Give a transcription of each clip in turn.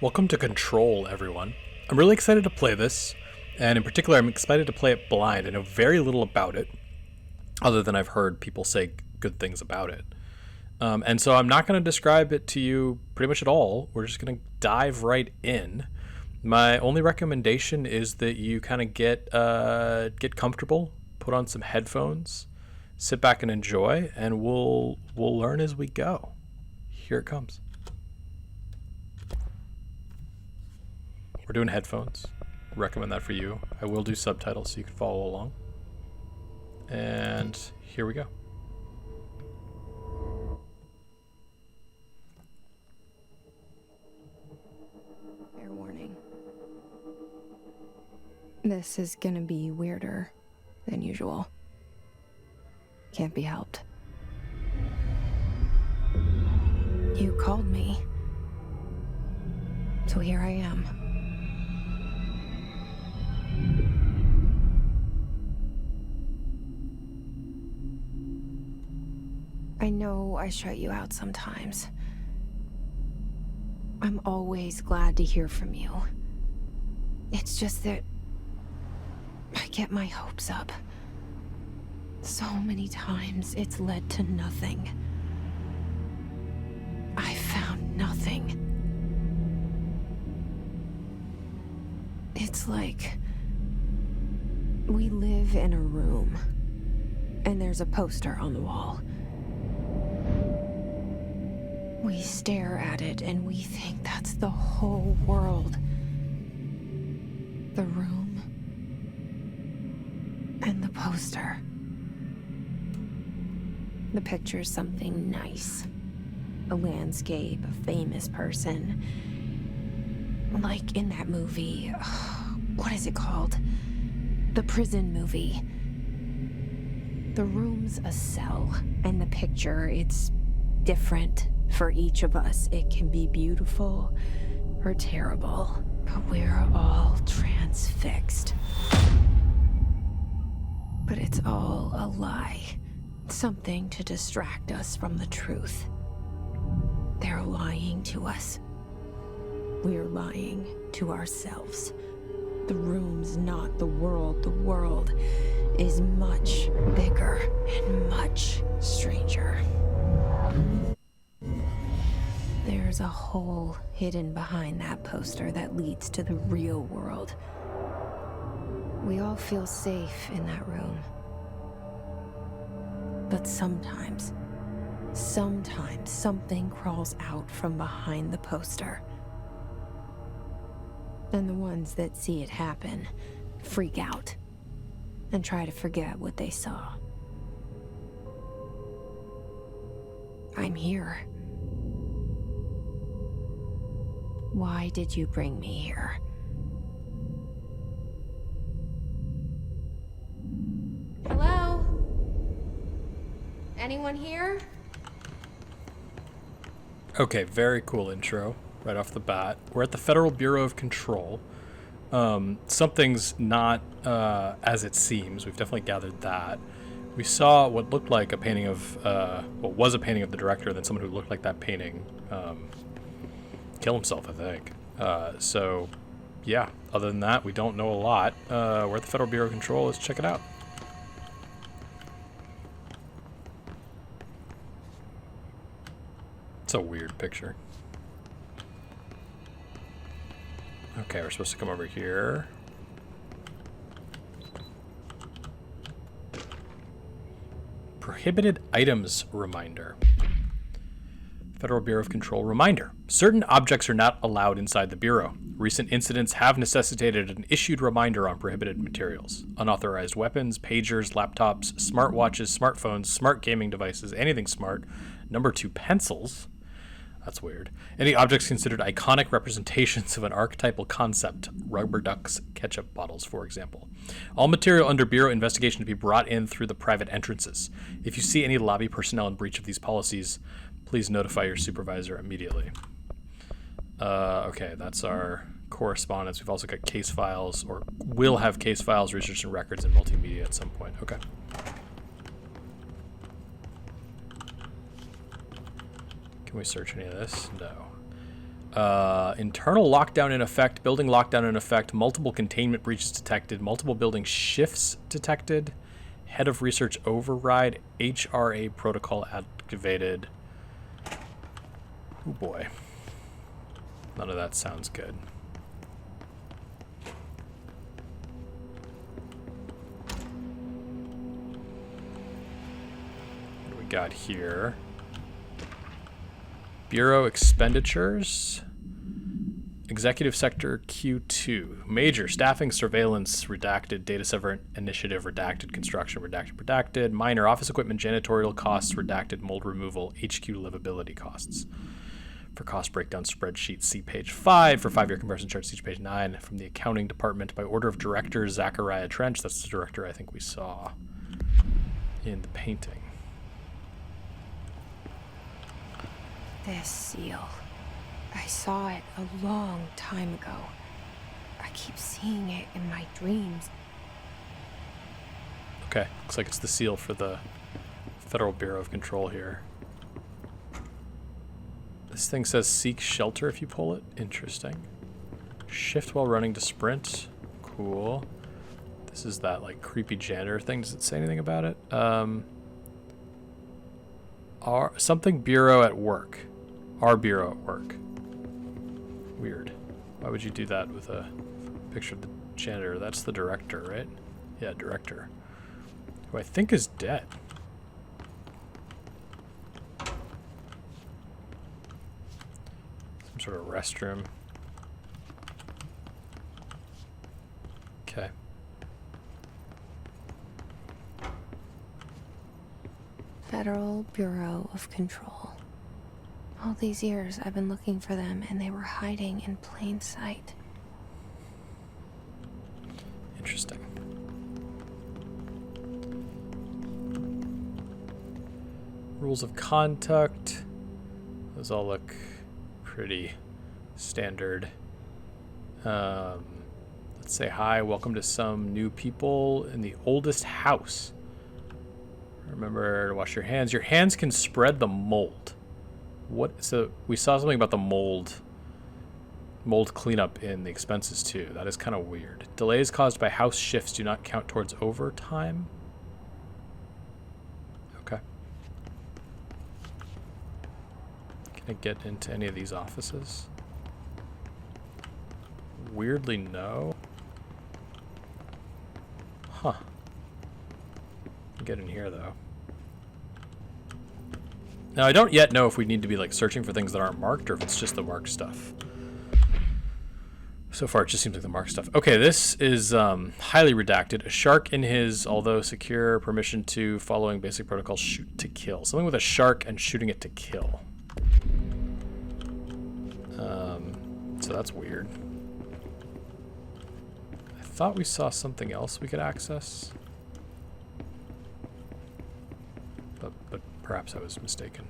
Welcome to Control, everyone. I'm really excited to play this, and in particular, I'm excited to play it blind. I know very little about it, other than I've heard people say good things about it. And so I'm not going to describe it to you pretty much at all. We're just going to dive right in. My only recommendation is that you kind of get comfortable, put on some headphones, sit back and enjoy, and we'll learn as we go. Here it comes. We're doing headphones. Recommend that for you. I will do subtitles so you can follow along. And here we go. Fair warning. This is gonna be weirder than usual. Can't be helped. You called me. So here I am. I know I shut you out sometimes. I'm always glad to hear from you. It's just that I get my hopes up. So many times it's led to nothing. I found nothing. It's like we live in a room, and there's a poster on the wall. We stare at it and we think that's the whole world. The room and the poster. The picture's something nice. A landscape, a famous person. Like in that movie, what is it called? The prison movie. The room's a cell, and the picture, it's different for each of us. It can be beautiful or terrible, but we're all transfixed. But it's all a lie. Something to distract us from the truth. They're lying to us. We're lying to ourselves. The room's not the world. The world is much bigger and much stranger. There's a hole hidden behind that poster that leads to the real world. We all feel safe in that room. But sometimes something crawls out from behind the poster. And the ones that see it happen freak out and try to forget what they saw. I'm here. Why did you bring me here? Hello? Anyone here? Okay, very cool intro right off the bat. We're at the Federal Bureau of Control. Something's not as it seems. We've definitely gathered that. We saw what looked like a painting of, what was a painting of the director, and then someone who looked like that painting kill himself, I think. So, yeah, other than that, we don't know a lot. We're at the Federal Bureau of Control. Let's check it out. It's a weird picture. Okay, we're supposed to come over here. Prohibited items reminder. Federal Bureau of Control reminder. Certain objects are not allowed inside the Bureau. Recent incidents have necessitated an issued reminder on prohibited materials. Unauthorized weapons, pagers, laptops, smartwatches, smartphones, smart gaming devices, anything smart. Number 2, pencils. That's weird. Any objects considered iconic representations of an archetypal concept. Rubber ducks, ketchup bottles, for example. All material under Bureau investigation to be brought in through the private entrances. If you see any lobby personnel in breach of these policies, please notify your supervisor immediately. Okay, that's our correspondence. We've also got case files, or will have case files, research and records, and multimedia at some point. Okay. Can we search any of this? No. Internal lockdown in effect, building lockdown in effect, multiple containment breaches detected, multiple building shifts detected, head of research override, HRA protocol activated. Oh boy. None of that sounds good. What do we got here? Bureau expenditures. Executive sector Q2. Major staffing, surveillance, redacted, data center initiative, redacted, construction, redacted. Minor office equipment, janitorial costs, redacted, mold removal, HQ livability costs. For cost breakdown spreadsheet, see page 5. For 5-year comparison chart, see page 9. From the accounting department, by order of director Zachariah Trench. That's the director I think we saw in the painting. This seal. I saw it a long time ago. I keep seeing it in my dreams. Okay, looks like it's the seal for the Federal Bureau of Control here. This thing says seek shelter if you pull it. Interesting. Shift while running to sprint. Cool. This is that like creepy janitor thing. Does it say anything about it? Something bureau at work. Our bureau at work. Weird. Why would you do that with a picture of the janitor? That's the director, right? Yeah, director. Who I think is dead. Some sort of restroom. Okay. Federal Bureau of Control. All these years I've been looking for them and they were hiding in plain sight. Interesting. Rules of conduct. Those all look pretty standard. Let's say hi. Welcome to some new people in the oldest house. Remember to wash your hands. Your hands can spread the mold. What? So we saw something about the mold cleanup in the expenses too. That is kind of weird. Delays caused by house shifts do not count towards overtime. Okay. Can I get into any of these offices? Weirdly, no. Huh. Get in here though. Now, I don't yet know if we need to be like searching for things that aren't marked or if it's just the marked stuff. So far, it just seems like the marked stuff. Okay, this is highly redacted. A shark in his, although secure, permission to, following basic protocol, shoot to kill. Something with a shark and shooting it to kill. So that's weird. I thought we saw something else we could access. But perhaps I was mistaken.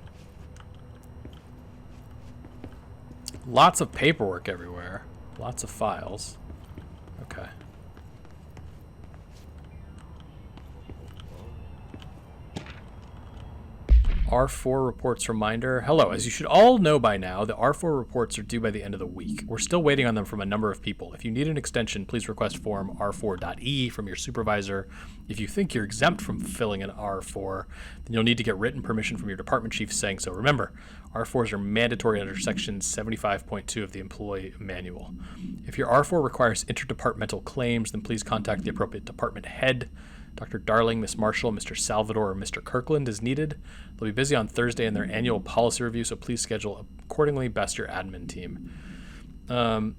Lots of paperwork everywhere. Lots of files. Okay. R4 reports reminder. Hello, as you should all know by now, the R4 reports are due by the end of the week. We're still waiting on them from a number of people. If you need an extension, please request form R4.E from your supervisor. If you think you're exempt from filling an R4, then you'll need to get written permission from your department chief saying so. Remember, R4s are mandatory under section 75.2 of the employee manual. If your R4 requires interdepartmental claims, then please contact the appropriate department head. Dr. Darling, Miss Marshall, Mr. Salvador, or Mr. Kirkland is needed. They'll be busy on Thursday in their annual policy review, so please schedule accordingly. Best your admin team.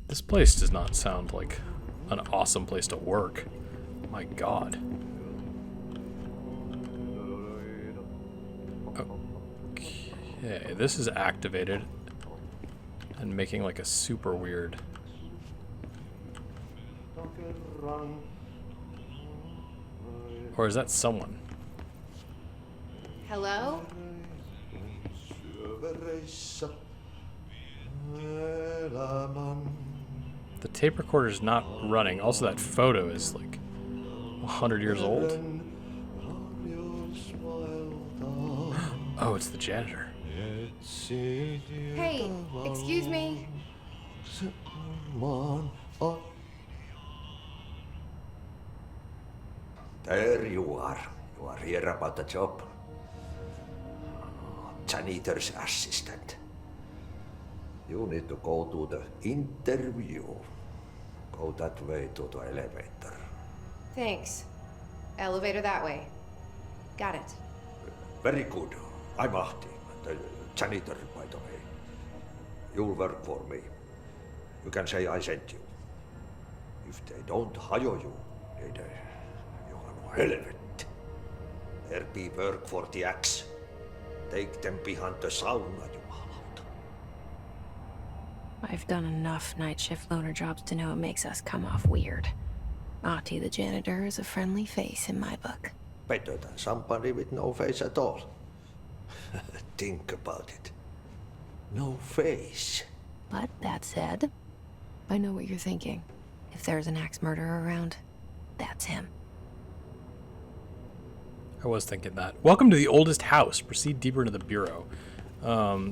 This place does not sound like an awesome place to work. My God. Okay, this is activated and making like a super weird. Or is that someone? Hello? The tape recorder is not running. Also, that photo is like 100 years old. Oh, it's the janitor. Hey, excuse me. Someone. Oh. There you are. You are here about the job. Janitor's assistant. You need to go to the interview. Go that way to the elevator. Thanks. Elevator that way. Got it. Very good. I'm Ahti, the janitor, by the way. You'll work for me. You can say I sent you. If they don't hire you, then you are no helmet. There be work for the axe. Take them behind the sauna, jumalauta. I've done enough night shift loner jobs to know it makes us come off weird. Ahti the janitor is a friendly face in my book. Better than somebody with no face at all. Think about it. No face. But that said, I know what you're thinking. If there's an axe murderer around, that's him. I was thinking that. Welcome to the oldest house. Proceed deeper into the bureau.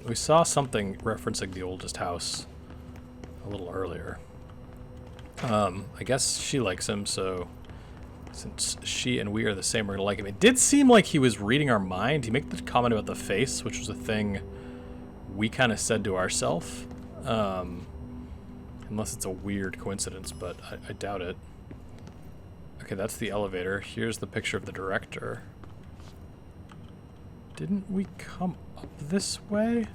We saw something referencing the oldest house a little earlier. I guess she likes him, so since she and we are the same, we're gonna like him. It did seem like he was reading our mind. He made the comment about the face, which was a thing we kind of said to ourselves. Unless it's a weird coincidence, but I doubt it. Okay, that's the elevator. Here's the picture of the director. Didn't we come up this way?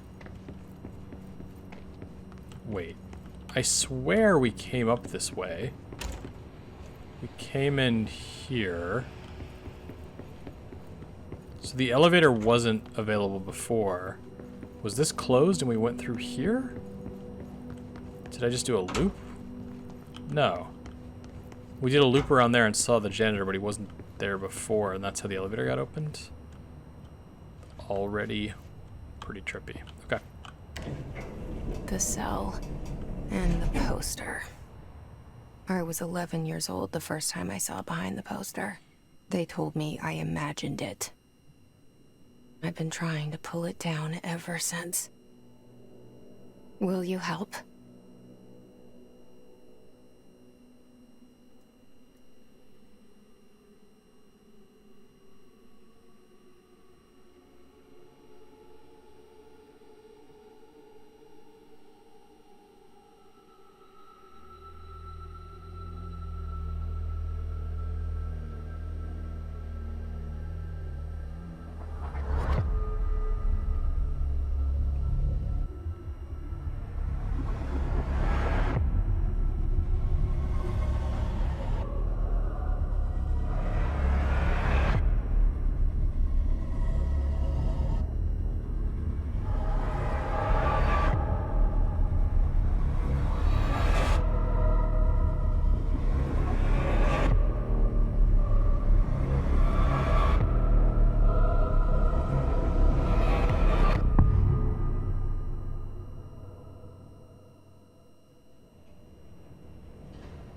Wait. I swear we came up this way. We came in here. So the elevator wasn't available before. Was this closed and we went through here? Did I just do a loop? No. We did a loop around there and saw the janitor, but he wasn't there before, and that's how the elevator got opened. Already pretty trippy. Okay. The cell and the poster. I was 11 years old the first time I saw behind the poster. They told me I imagined it. I've been trying to pull it down ever since. Will you help?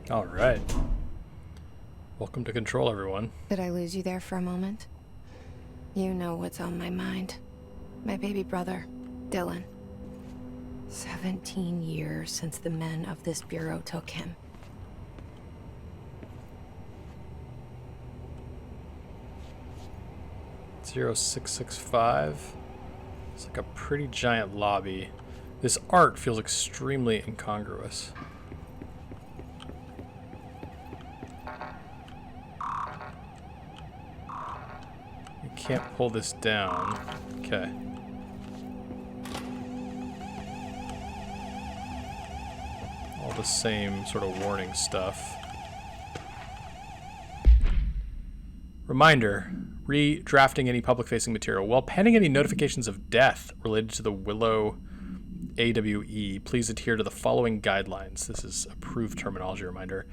All right. Welcome to Control, everyone. Did I lose you there for a moment? You know what's on my mind. My baby brother, Dylan. 17 years since the men of this bureau took him. (0665). It's like a pretty giant lobby. This art feels extremely incongruous. Can't pull this down. Okay. All the same sort of warning stuff. Reminder, redrafting any public-facing material. While pending any notifications of death related to the Willow AWE, please adhere to the following guidelines. This is approved terminology reminder.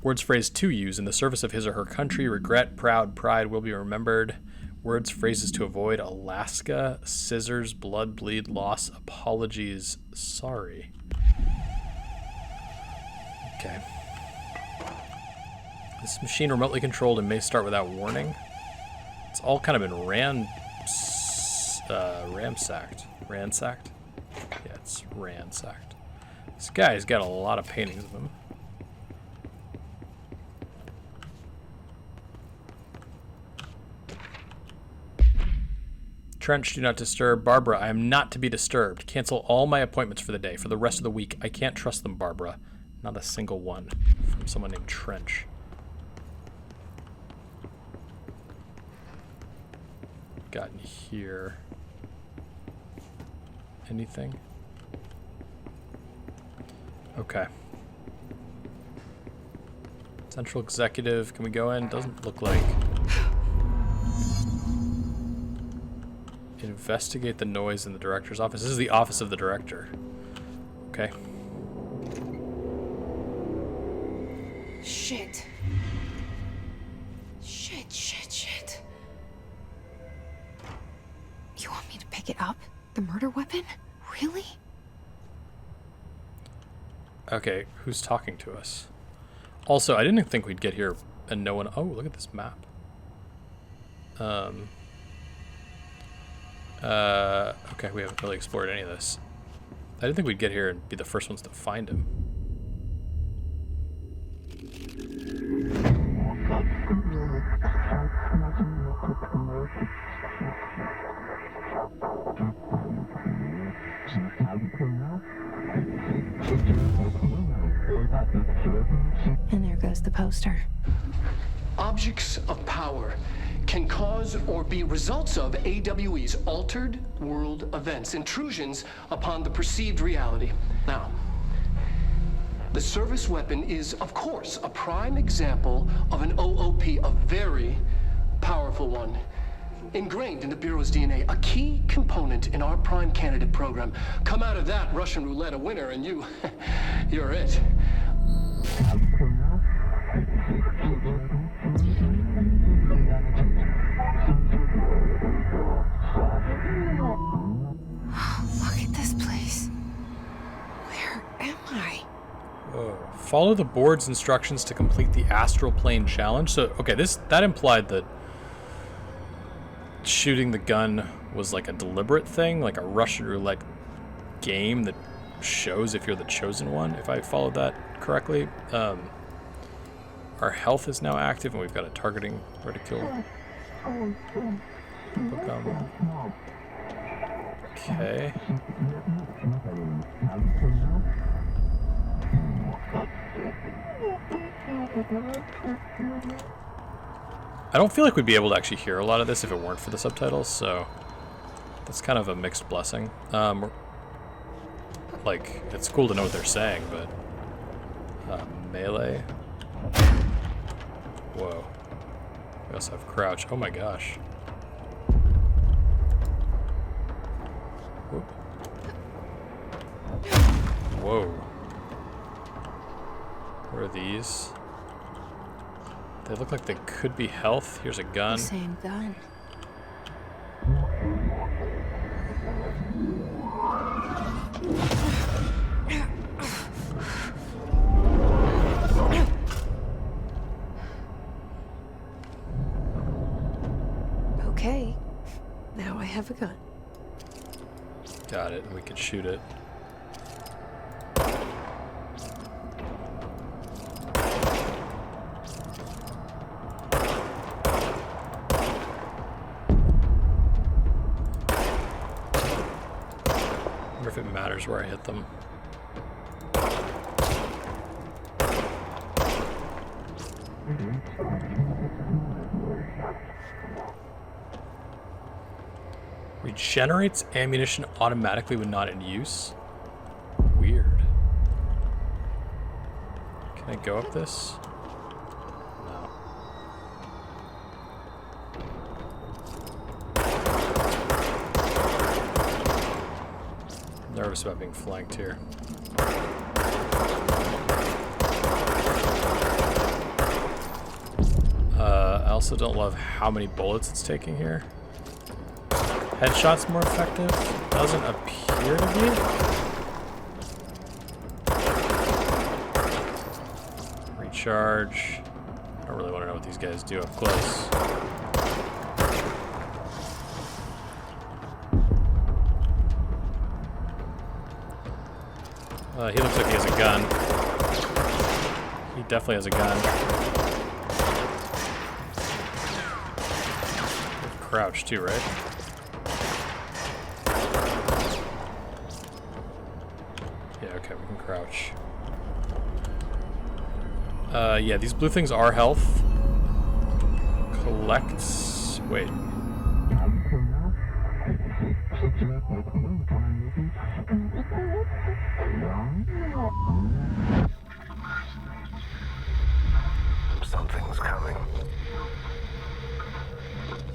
Words phrased to use in the service of his or her country. Regret, proud, pride will be remembered. Words, phrases to avoid. Alaska, scissors, blood, bleed, loss, apologies, sorry. Okay. This machine remotely controlled and may start without warning. It's all kind of been ransacked. Ransacked? Yeah, it's ransacked. This guy's got a lot of paintings of him. Trench, do not disturb. Barbara, I am not to be disturbed. Cancel all my appointments for the day, for the rest of the week. I can't trust them, Barbara. Not a single one. From someone named Trench. Got in here. Anything? Okay. Central Executive, can we go in? Doesn't look like. Investigate the noise in the director's office. This is the office of the director. Okay. Shit. Shit. You want me to pick it up? The murder weapon? Really? Okay, who's talking to us? Also, I didn't think we'd get here and no one... Oh, look at this map. Okay, we haven't really explored any of this. I didn't think we'd get here and be the first ones to find him. And there goes the poster. Objects of power can cause or be results of AWE's altered world events, intrusions upon the perceived reality. Now, the service weapon is, of course, a prime example of an OOP, a very powerful one. Ingrained in the Bureau's DNA, a key component in our prime candidate program. Come out of that Russian roulette a winner and you're it. Look at this place. Where am I? Whoa. Follow the board's instructions to complete the astral plane challenge. So, okay, that implied that shooting the gun was like a deliberate thing, like a Russian roulette game that shows if you're the chosen one, if I followed that correctly. Our health is now active and we've got a targeting reticule. Okay. I don't feel like we'd be able to actually hear a lot of this if it weren't for the subtitles, so that's kind of a mixed blessing. Like, it's cool to know what they're saying, but melee. Whoa. We also have crouch. Oh my gosh. Whoop. Whoa. What are these? They look like they could be health. Here's a gun. The same gun. Okay. Now I have a gun. Got it. We can shoot it. Wonder if it matters where I hit them. Regenerates ammunition automatically when not in use? Weird. Can I go up this? No. I'm nervous about being flanked here. I also don't love how many bullets it's taking here. Headshot's more effective? Doesn't appear to be. Recharge. I don't really want to know what these guys do up close. He looks like he has a gun. He definitely has a gun. Crouch too, right? Yeah, okay, we can crouch. Yeah, these blue things are health. Collects... Wait. Something's coming.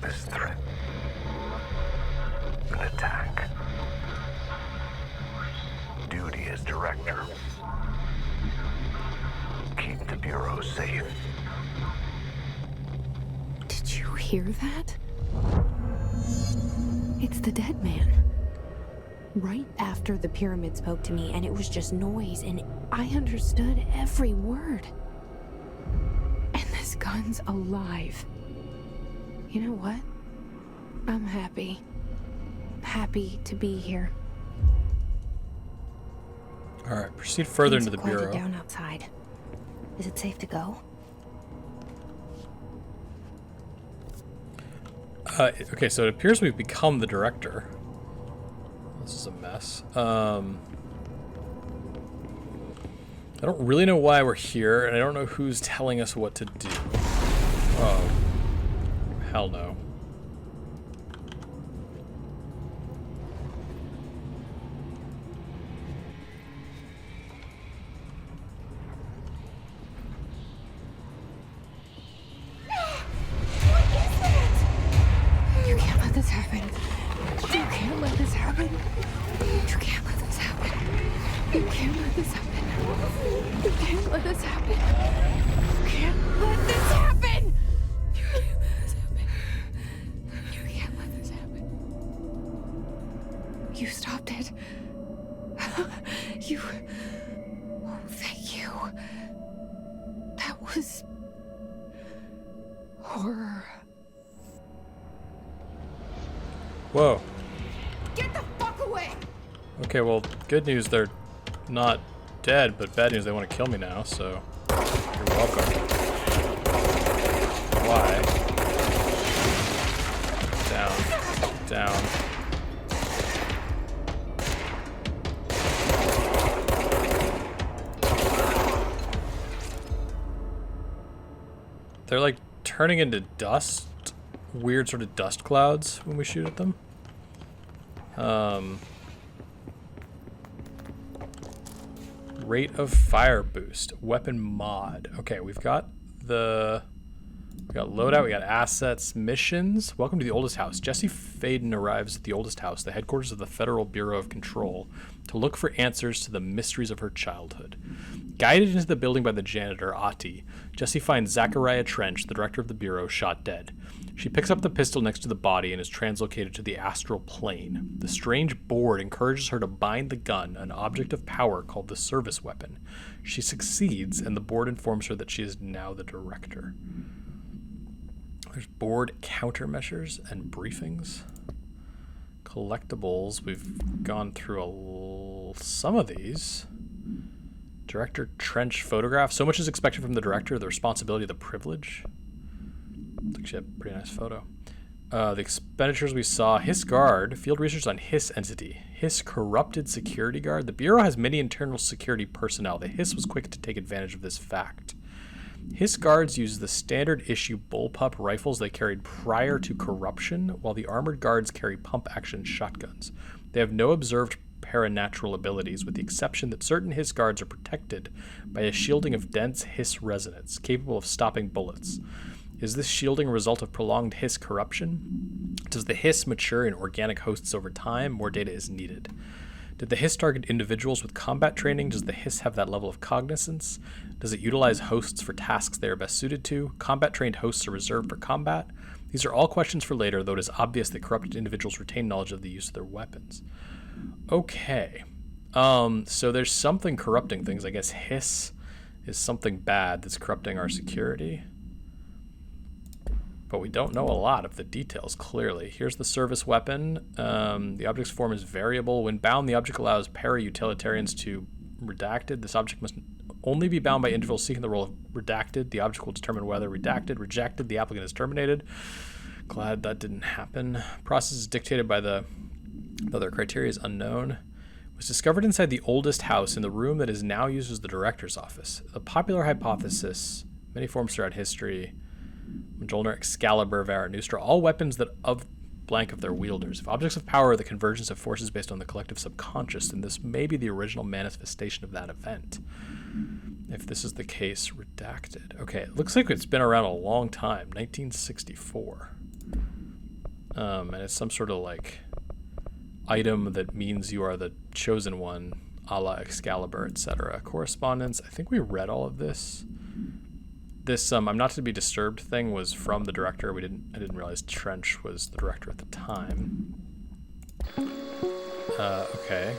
This threat. An attack. Duty as director. Keep the Bureau safe. Did you hear that? It's the dead man. Right after the pyramid spoke to me, and it was just noise, and I understood every word. And this gun's alive. You know what? I'm happy. Happy to be here. Alright, proceed further into the Things have Bureau. quieted down outside. Is it safe to go? Okay, so it appears we've become the director. This is a mess. I don't really know why we're here, and I don't know who's telling us what to do. Oh. Hell no. You can't let this happen. You can't let this happen. You can't let this happen. You can't let this happen. You can't let this happen. You can't let this happen. You can't let this happen. You can't let this happen. You stopped it. You. Oh, thank you. That was horror. Whoa. Get the fuck away! Okay, well, good news, they're not dead, but bad news, they want to kill me now, so you're welcome. Why? Down. Down. They're like turning into dust, weird sort of dust clouds when we shoot at them. Rate of fire boost, weapon mod. Okay, we got loadout, we got assets, missions. Welcome to the oldest house. Jesse Faden arrives at the oldest house, the headquarters of the Federal Bureau of Control, to look for answers to the mysteries of her childhood. Guided into the building by the janitor, Ati, Jesse finds Zachariah Trench, the director of the Bureau, shot dead. She picks up the pistol next to the body and is translocated to the astral plane. The strange board encourages her to bind the gun, an object of power called the service weapon. She succeeds, and the board informs her that she is now the director. There's board countermeasures and briefings. Collectibles, we've gone through some of these. Director Trench photograph. So much is expected from the director, the responsibility, the privilege. Looks like she had a pretty nice photo. The expenditures we saw. Hiss guard. Field research on Hiss entity. Hiss corrupted security guard. The Bureau has many internal security personnel. The Hiss was quick to take advantage of this fact. Hiss guards use the standard issue bullpup rifles they carried prior to corruption, while the armored guards carry pump-action shotguns. They have no observed paranatural abilities, with the exception that certain Hiss guards are protected by a shielding of dense Hiss resonance, capable of stopping bullets. Is this shielding a result of prolonged Hiss corruption? Does the Hiss mature in organic hosts over time? More data is needed. Did the Hiss target individuals with combat training? Does the Hiss have that level of cognizance? Does it utilize hosts for tasks they are best suited to? Combat-trained hosts are reserved for combat? These are all questions for later, though it is obvious that corrupted individuals retain knowledge of the use of their weapons. Okay. So there's something corrupting things. I guess Hiss is something bad that's corrupting our security. But we don't know a lot of the details, clearly. Here's the service weapon. The object's form is variable. When bound, the object allows para-utilitarians to redacted. This object must only be bound by individuals seeking the role of redacted. The object will determine whether redacted, rejected, the applicant is terminated. Glad that didn't happen. Process is dictated by though their criteria is unknown. Was discovered inside the oldest house in the room that is now used as the director's office. The popular hypothesis, many forms throughout history, Mjolnir, Excalibur, Vara, Nustra, all weapons that of blank of their wielders. If objects of power are the convergence of forces based on the collective subconscious, then this may be the original manifestation of that event. If this is the case, redacted. Okay, it looks like it's been around a long time, 1964. And it's some sort of like item that means you are the chosen one, a la Excalibur, etc. Correspondence, I think we read all of this. This I'm not to be disturbed thing was from the director. I didn't realize Trench was the director at the time. Okay.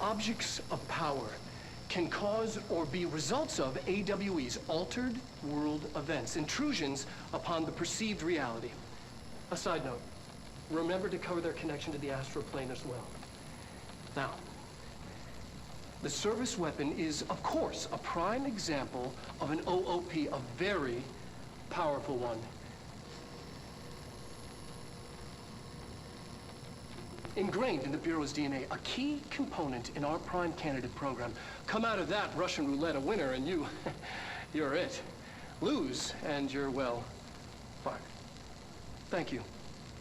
Objects of power can cause or be results of AWE's altered world events, intrusions upon the perceived reality. A side note, remember to cover their connection to the astral plane as well. Now, the service weapon is, of course, a prime example of an OOP, a very powerful one. Ingrained in the Bureau's DNA, a key component in our prime candidate program. Come out of that Russian roulette a winner and you're it. Lose and you're, well, fired. Thank you.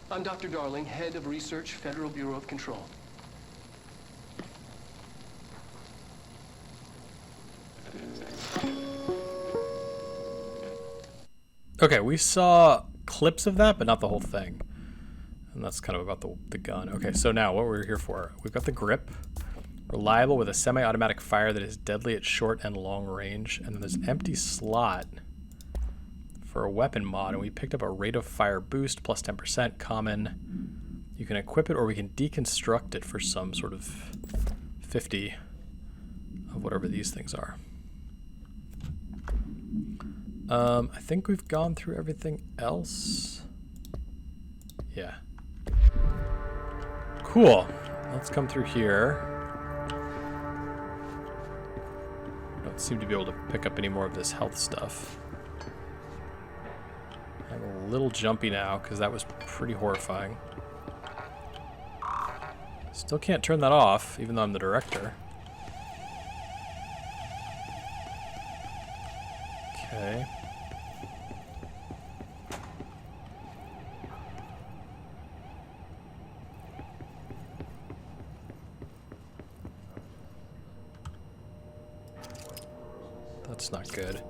I'm Dr. Darling, Head of Research, Federal Bureau of Control. Okay, we saw clips of that, but not the whole thing. And that's kind of about the gun. Okay, so now what we're here for. We've got the grip. Reliable with a semi-automatic fire that is deadly at short and long range. And then there's an empty slot for a weapon mod. And we picked up a rate of fire boost plus 10% common. You can equip it or we can deconstruct it for some sort of 50 of whatever these things are. I think we've gone through everything else. Yeah. Cool. Let's come through here. Don't seem to be able to pick up any more of this health stuff. I'm a little jumpy now because that was pretty horrifying. Still can't turn that off, even though I'm the director. Okay. That's not good.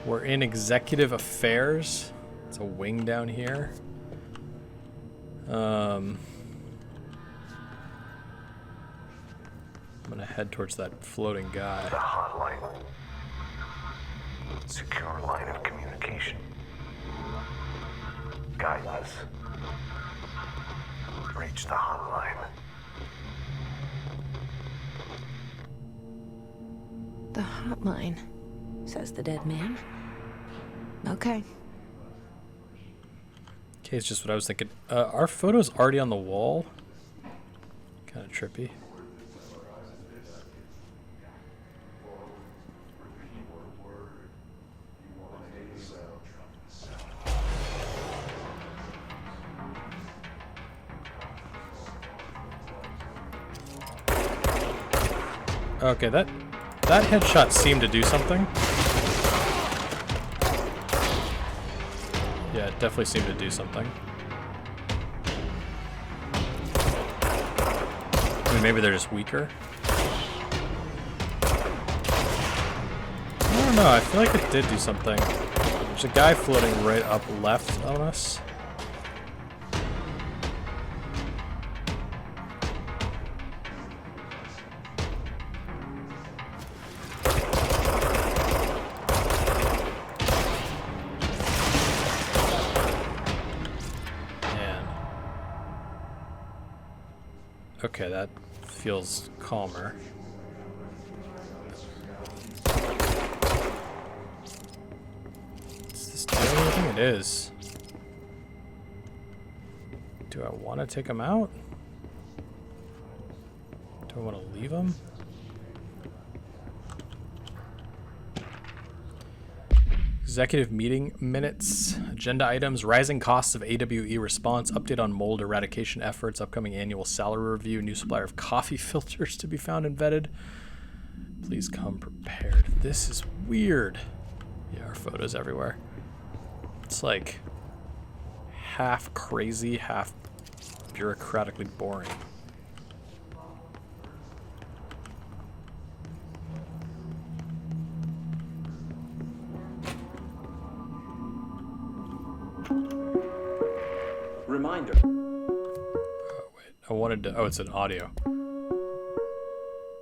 We're in executive affairs. It's a wing down here. I'm gonna head towards that floating guy. The hotline. Secure line of communication. Guidance. Reach the hotline. The hotline, says the dead man. Okay. Okay, it's just what I was thinking. Our photo's already on the wall. Kind of trippy. Okay, that headshot seemed to do something. Yeah, it definitely seemed to do something. I mean, maybe they're just weaker. I don't know, I feel like it did do something. There's a guy floating right up left on us. Okay, that feels calmer. Is this doing anything? It is. Do I want to take him out? Do I want to leave him? Executive meeting minutes, agenda items, rising costs of AWE response, update on mold eradication efforts, upcoming annual salary review, new supplier of coffee filters to be found and vetted. Please come prepared. This is weird. Yeah, our photos everywhere. It's like half crazy, half bureaucratically boring. Reminder. Oh, wait. I wanted to... Oh, it's an audio.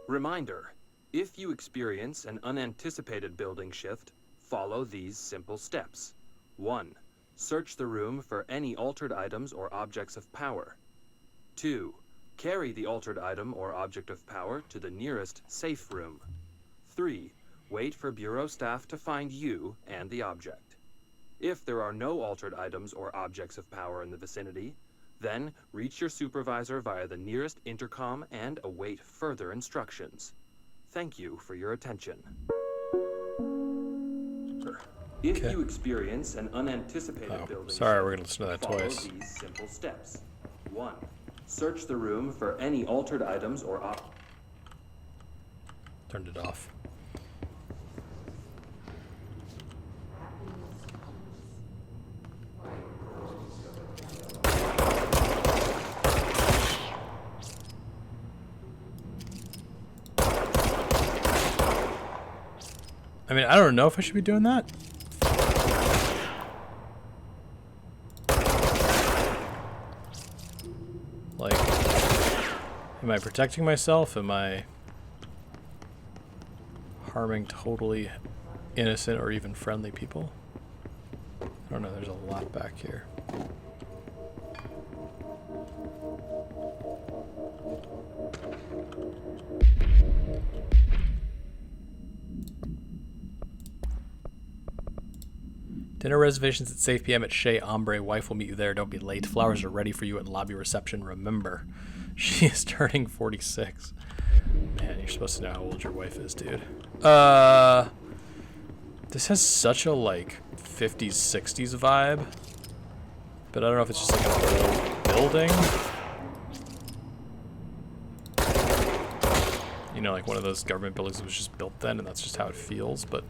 Reminder. If you experience an unanticipated building shift, follow these simple steps. 1. Search the room for any altered items or objects of power. 2. Carry the altered item or object of power to the nearest safe room. 3. Wait for Bureau staff to find you and the object. If there are no altered items or objects of power in the vicinity, then reach your supervisor via the nearest intercom and await further instructions. Thank you for your attention. If you experience an unanticipated building sorry, shift, we're gonna listen to that follow twice. these simple steps. 1. Search the room for any altered items or Turned it off. I mean, I don't know if I should be doing that. Like, am I protecting myself? Am I harming totally innocent or even friendly people? I don't know, there's a lot back here. Dinner reservations at Safe PM at Chez Ombre. Wife will meet you there. Don't be late. Flowers are ready for you at lobby reception. Remember, she is turning 46. Man, you're supposed to know how old your wife is, dude. This has such a, like, 50s, 60s vibe. But I don't know if it's just, like, an old building. You know, like one of those government buildings that was just built then, and that's just how it feels, but...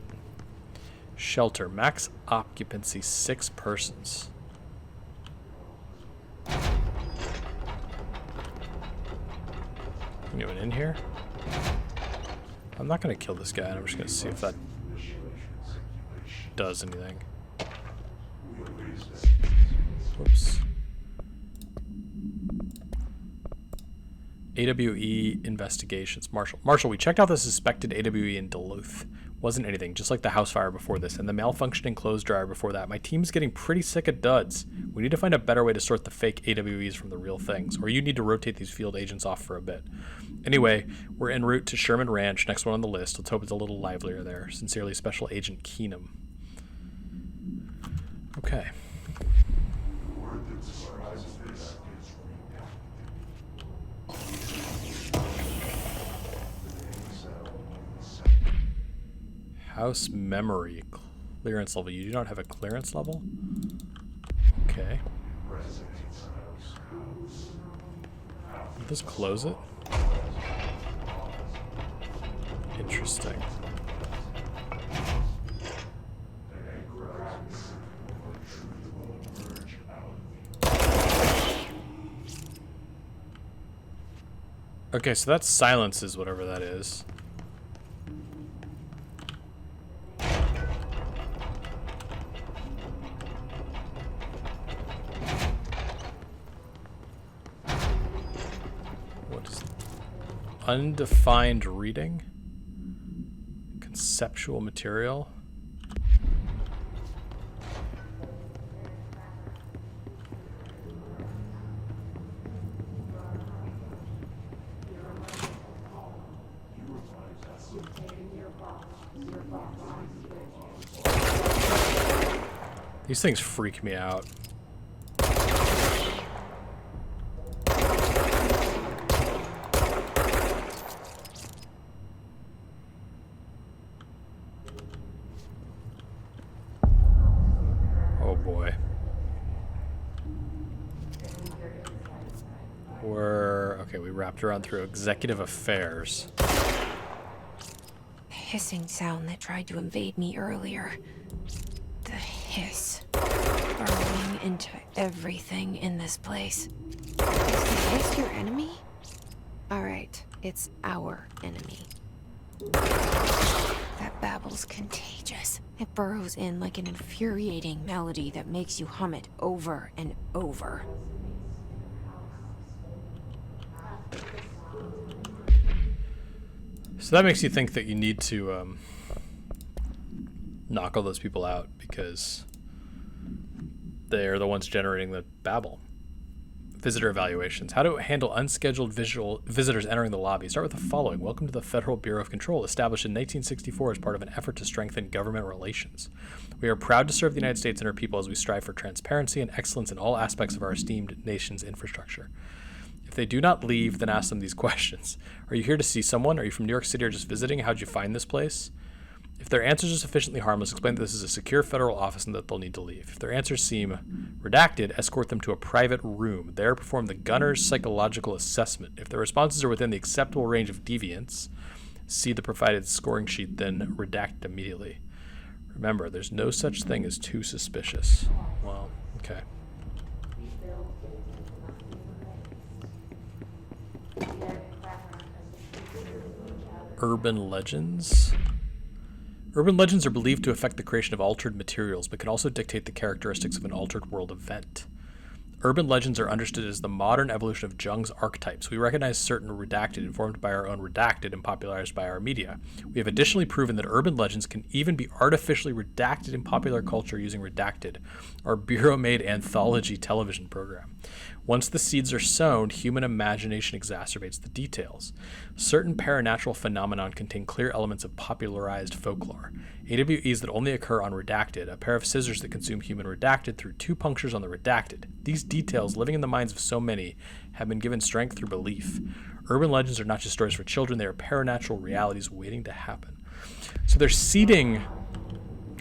Shelter. Max occupancy 6 persons. Anyone in here? I'm not going to kill this guy. I'm just going to see if that does anything. Whoops. AWE investigations. Marshall, we checked out the suspected AWE in Duluth. Wasn't anything, just like the house fire before this, and the malfunctioning clothes dryer before that. My team's getting pretty sick of duds. We need to find a better way to sort the fake AWEs from the real things, or you need to rotate these field agents off for a bit. Anyway, we're en route to Sherman Ranch, next one on the list. Let's hope it's a little livelier there. Sincerely, Special Agent Keenum. Okay. House memory clearance level. You do not have a clearance level? Okay. Let's close it. Interesting. Okay, so that silences whatever that is. Undefined reading, conceptual material. These things freak me out. Okay, we wrapped around through executive affairs. The hissing sound that tried to invade me earlier. The hiss. Burrowing into everything in this place. Is the hiss your enemy? Alright, it's our enemy. That babble's contagious. It burrows in like an infuriating melody that makes you hum it over and over. So that makes you think that you need to knock all those people out because they're the ones generating the babble. Visitor evaluations. How to handle unscheduled visitors entering the lobby. Start with the following. Welcome to the Federal Bureau of Control, established in 1964 as part of an effort to strengthen government relations. We are proud to serve the United States and our people as we strive for transparency and excellence in all aspects of our esteemed nation's infrastructure. If they do not leave, then ask them these questions. Are you here to see someone? Are you from New York City or just visiting? How'd you find this place? If their answers are sufficiently harmless, explain that this is a secure federal office and that they'll need to leave. If their answers seem redacted, escort them to a private room. There, perform the gunner's psychological assessment. If their responses are within the acceptable range of deviance, see the provided scoring sheet, then redact immediately. Remember, there's no such thing as too suspicious. Well, okay. Urban legends. Urban legends are believed to affect the creation of altered materials, but can also dictate the characteristics of an altered world event. Urban legends are understood as the modern evolution of Jung's archetypes. We recognize certain redacted, informed by our own redacted, and popularized by our media. We have additionally proven that urban legends can even be artificially redacted in popular culture using Redacted, our Bureau-made anthology television program. Once the seeds are sown, human imagination exacerbates the details. Certain paranatural phenomena contain clear elements of popularized folklore. AWEs that only occur on Redacted, a pair of scissors that consume human Redacted through 2 punctures on the Redacted. These details, living in the minds of so many, have been given strength through belief. Urban legends are not just stories for children, they are paranatural realities waiting to happen. So they're seeding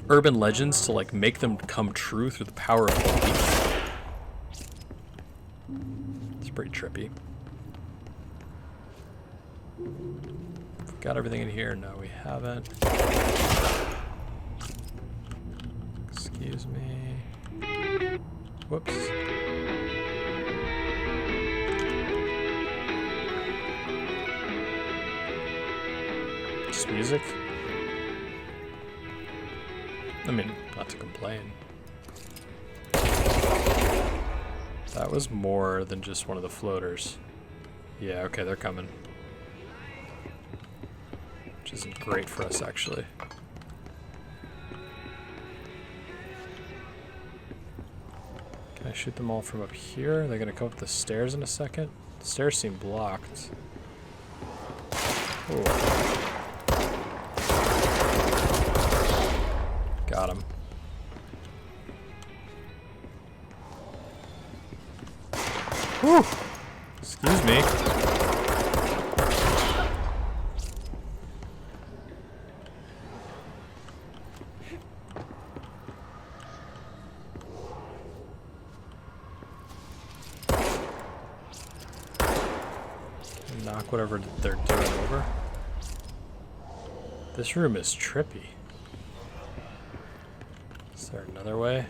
urban legends to like make them come true through the power of belief. It's pretty trippy. We've got everything in here? No, we haven't. Excuse me. Whoops. Just music? I mean, not to complain. That was more than just one of the floaters. Yeah, okay, they're coming. Which isn't great for us, actually. Can I shoot them all from up here? They're gonna come up the stairs in a second? The stairs seem blocked. Ooh. Got him. Whew. Excuse me. Knock whatever they're doing over. This room is trippy. Is there another way?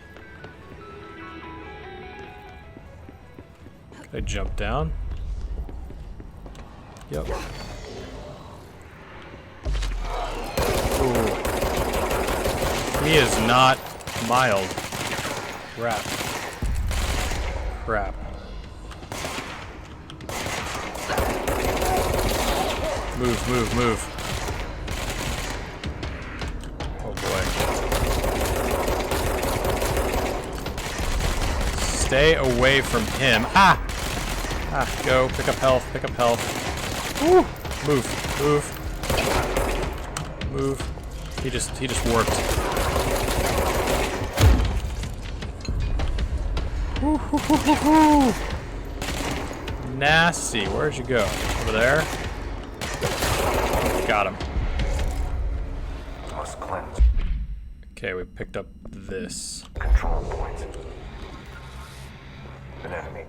Can I jump down? Yep. Ooh. He is not mild. Crap. Crap. Move, move, move. Oh boy. Stay away from him. Ah! Ah, go. Pick up health. Pick up health. Woo! Move. Move. Move. He just warped. Woo, hoo, hoo, hoo, hoo. Nasty. Where'd you go? Over there? Got him. Must cleanse. Okay, we picked up this. Control points. An enemy.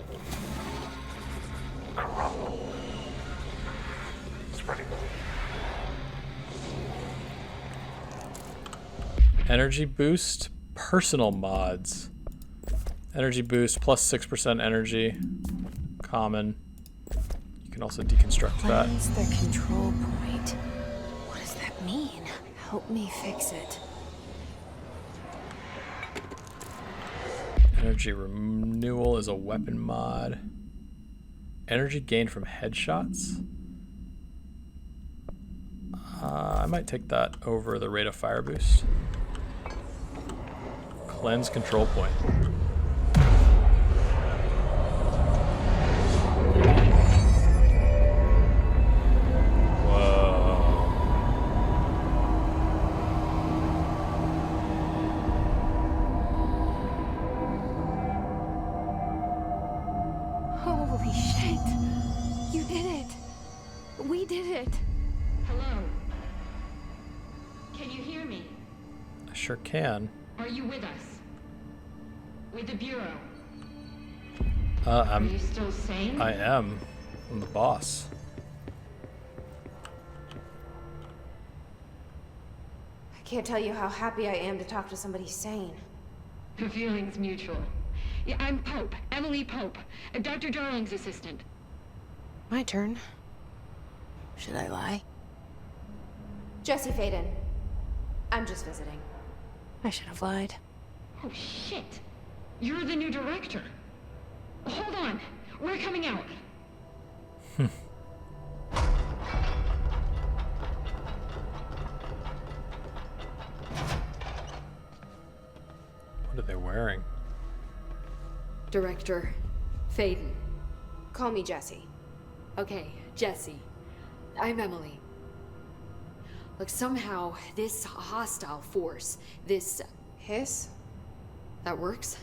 Corrupt. Ready. Energy boost, personal mods. Energy boost plus 6% energy. Common. You can also deconstruct that. Cleanse the control point. What does that mean? Help me fix it. Energy renewal is a weapon mod. Energy gained from headshots. I might take that over the rate of fire boost. Cleanse control point. Holy shit. You did it. We did it. Hello? Can you hear me? I sure can. Are you with us? With the Bureau? Are you still sane? I am. I'm the boss. I can't tell you how happy I am to talk to somebody sane. The feeling's mutual. Yeah, I'm Pope. Emily Pope. Dr. Darling's assistant. My turn. Should I lie? Jesse Faden. I'm just visiting. I should have lied. Oh, shit. You're the new director. Hold on. We're coming out. What are they wearing? Director Faden. Call me Jesse. Okay, Jesse. I'm Emily. Look, somehow this hostile force, this... Hiss? that works?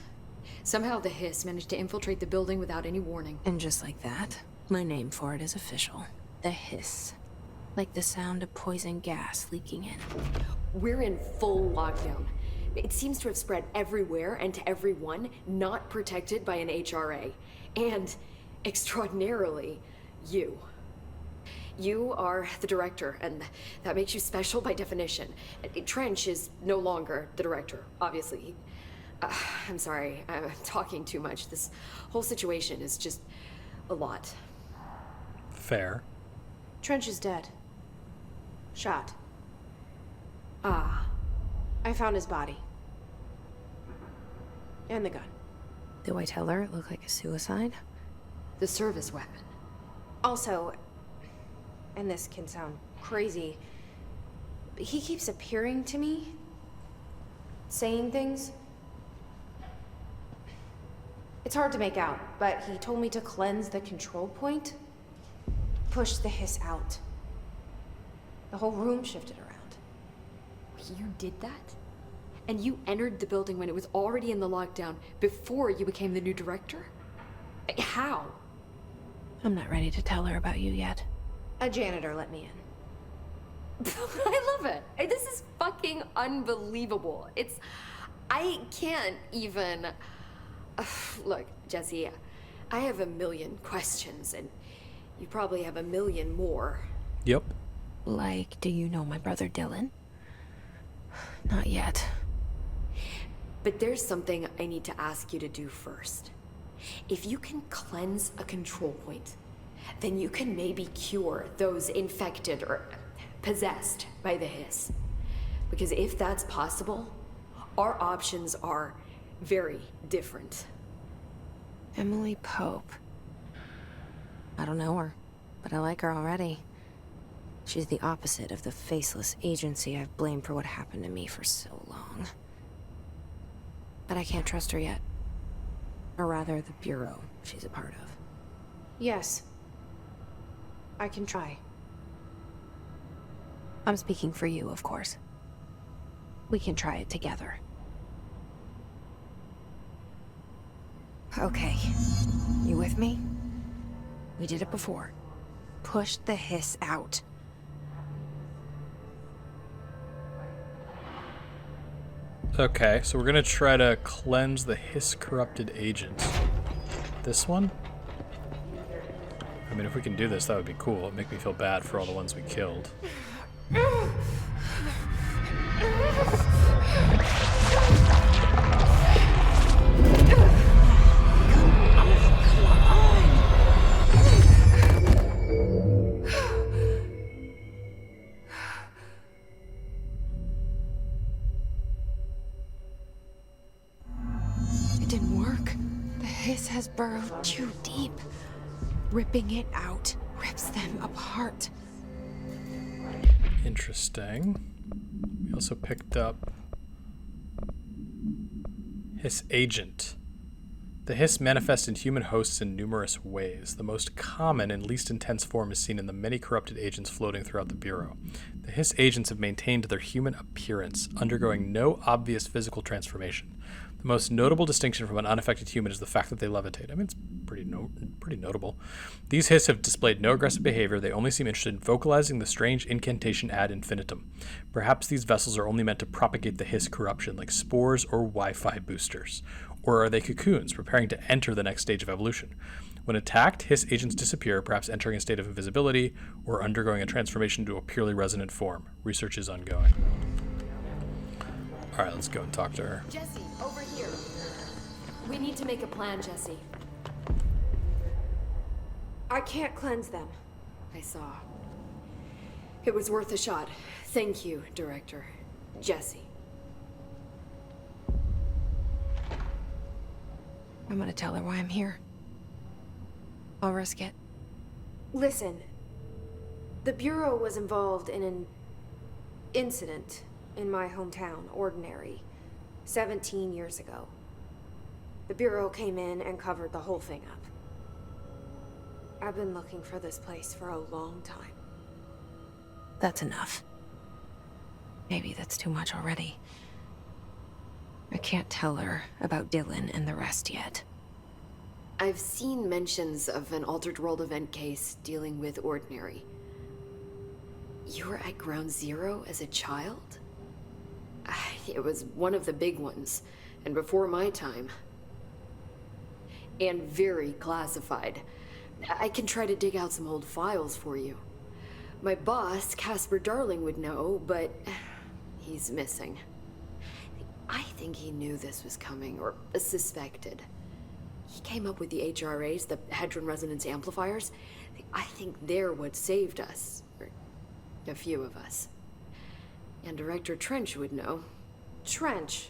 Somehow the hiss managed to infiltrate the building without any warning. And just like that, my name for it is official. The hiss. Like the sound of poison gas leaking in. We're in full lockdown. It seems to have spread everywhere and to everyone not protected by an HRA. And, extraordinarily, you. You are the director, and that makes you special by definition. Trench is no longer the director, obviously. I'm sorry, I'm talking too much. This whole situation is just a lot. Fair. Trench is dead. Shot. Ah. I found his body. And the gun. Do I tell her it looked like a suicide? The service weapon. Also, and this can sound crazy, but he keeps appearing to me, saying things. It's hard to make out, but he told me to cleanse the control point, push the hiss out. The whole room shifted around. You did that? And you entered the building when it was already in the lockdown before you became the new director? How? I'm not ready to tell her about you yet. A janitor let me in. I love it. This is fucking unbelievable. I can't even... Look, Jesse, I have a million questions, and you probably have a million more. Yep. Like, do you know my brother Dylan? Not yet. But there's something I need to ask you to do first. If you can cleanse a control point, then you can maybe cure those infected or possessed by the hiss. Because if that's possible, our options are very different. Emily Pope. I don't know her, but I like her already. She's the opposite of the faceless agency I've blamed for what happened to me for so long. But I can't trust her yet. Or rather, the Bureau she's a part of. Yes. I can try. I'm speaking for you, of course. We can try it together. Okay. You with me? We did it before. Push the hiss out. Okay, so we're gonna try to cleanse the hiss-corrupted agent. This one? I mean, if we can do this, that would be cool. It'd make me feel bad for all the ones we killed. It didn't work. The hiss has burrowed too deep. Ripping it out rips them apart. Interesting. We also picked up Hiss Agent. The hiss manifests in human hosts in numerous ways. The most common and least intense form is seen in the many corrupted agents floating throughout the Bureau. The hiss agents have maintained their human appearance, undergoing no obvious physical transformation. The most notable distinction from an unaffected human is the fact that they levitate. I mean, it's pretty notable. These hiss have displayed no aggressive behavior. They only seem interested in vocalizing the strange incantation ad infinitum. Perhaps these vessels are only meant to propagate the hiss corruption, like spores or Wi-Fi boosters. Or are they cocoons, preparing to enter the next stage of evolution? When attacked, hiss agents disappear, perhaps entering a state of invisibility or undergoing a transformation into a purely resonant form. Research is ongoing. All right, let's go and talk to her. Jesse, over here. We need to make a plan, Jesse. I can't cleanse them. I saw. It was worth a shot. Thank you, Director. Jesse. I'm gonna tell her why I'm here. I'll risk it. Listen, the Bureau was involved in an incident in my hometown, Ordinary, 17 years ago. The Bureau came in and covered the whole thing up. I've been looking for this place for a long time. That's enough. Maybe that's too much already. I can't tell her about Dylan and the rest yet. I've seen mentions of an Altered World event case dealing with Ordinary. You were at Ground Zero as a child? It was one of the big ones, and before my time. And very classified. I can try to dig out some old files for you. My boss, Casper Darling, would know, but he's missing. I think he knew this was coming, or suspected. He came up with the HRAs, the Hadron Resonance Amplifiers. I think they're what saved us. Or a few of us. And Director Trench would know. Trench,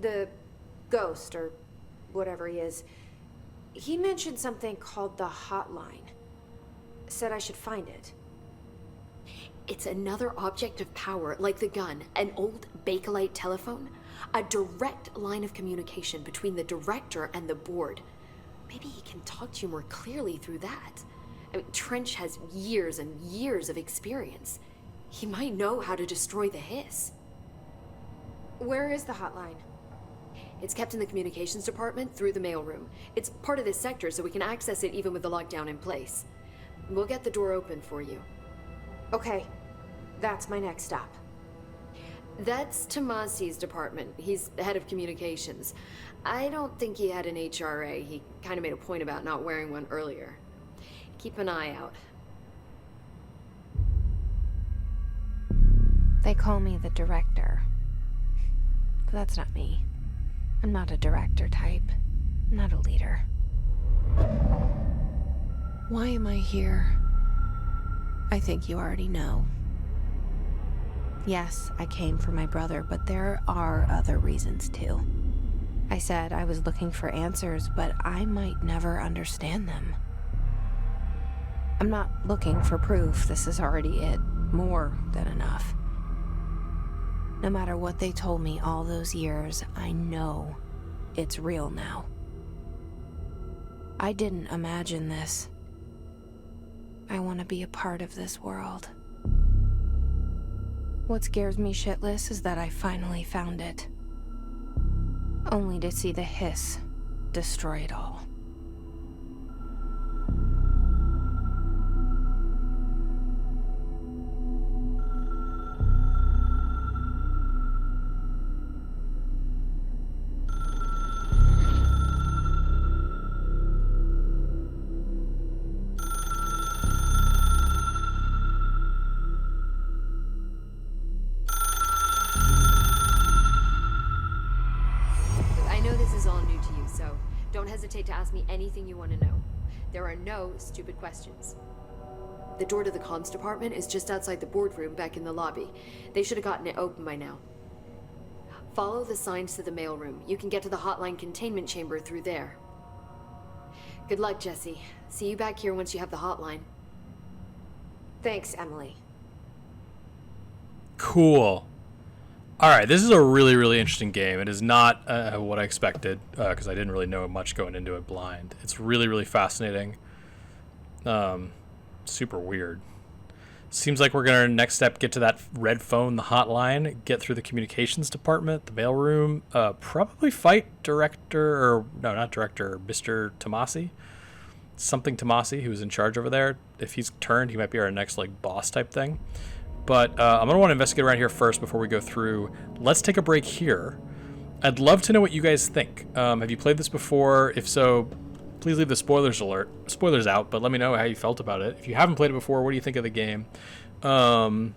the ghost, or whatever he is, he mentioned something called the Hotline. Said I should find it. It's another object of power, like the gun, an old Bakelite telephone. A direct line of communication between the director and the board. Maybe he can talk to you more clearly through that. I mean, Trench has years and years of experience. He might know how to destroy the hiss. Where is the hotline? It's kept in the communications department through the mailroom. It's part of this sector, so we can access it even with the lockdown in place. We'll get the door open for you. Okay, that's my next stop. That's Tomasi's department. He's the head of communications. I don't think he had an HRA. He kind of made a point about not wearing one earlier. Keep an eye out. They call me the director. But that's not me. I'm not a director type. I'm not a leader. Why am I here? I think you already know. Yes, I came for my brother, but there are other reasons too. I said I was looking for answers, but I might never understand them. I'm not looking for proof. This is already it. More than enough. No matter what they told me all those years, I know it's real now. I didn't imagine this. I want to be a part of this world. What scares me shitless is that I finally found it. Only to see the hiss destroy it all. you, so don't hesitate to ask me anything you want to know. There are no stupid questions. The door to the comms department is just outside the boardroom back in the lobby. They should have gotten it open by now. Follow the signs to the mailroom. You can get to the hotline containment chamber through there. Good luck, Jesse. See you back here once you have the hotline. Thanks, Emily. Cool. All right, this is a really, really interesting game. It is not what I expected because I didn't really know much going into it blind. It's really, really fascinating. Super weird. Seems like we're going to next step get to that red phone, the hotline, get through the communications department, the mailroom, probably fight Mr. Tomasi. Something Tomasi, who's in charge over there. If he's turned, he might be our next like boss type thing. But I'm going to want to investigate around here first before we go through. Let's take a break here. I'd love to know what you guys think. Have you played this before? If so, please leave the spoilers out, but let me know how you felt about it. If you haven't played it before, what do you think of the game? Kind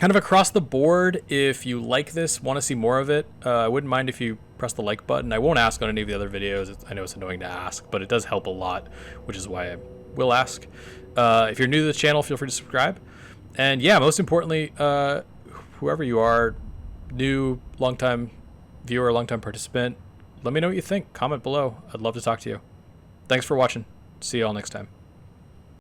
of across the board, if you like this, want to see more of it, I wouldn't mind if you press the like button. I won't ask on any of the other videos. I know it's annoying to ask, but it does help a lot, which is why I will ask. If you're new to the channel, feel free to subscribe. And yeah, most importantly, whoever you are, new, long-time viewer, long-time participant, let me know what you think. Comment below. I'd love to talk to you. Thanks for watching. See you all next time.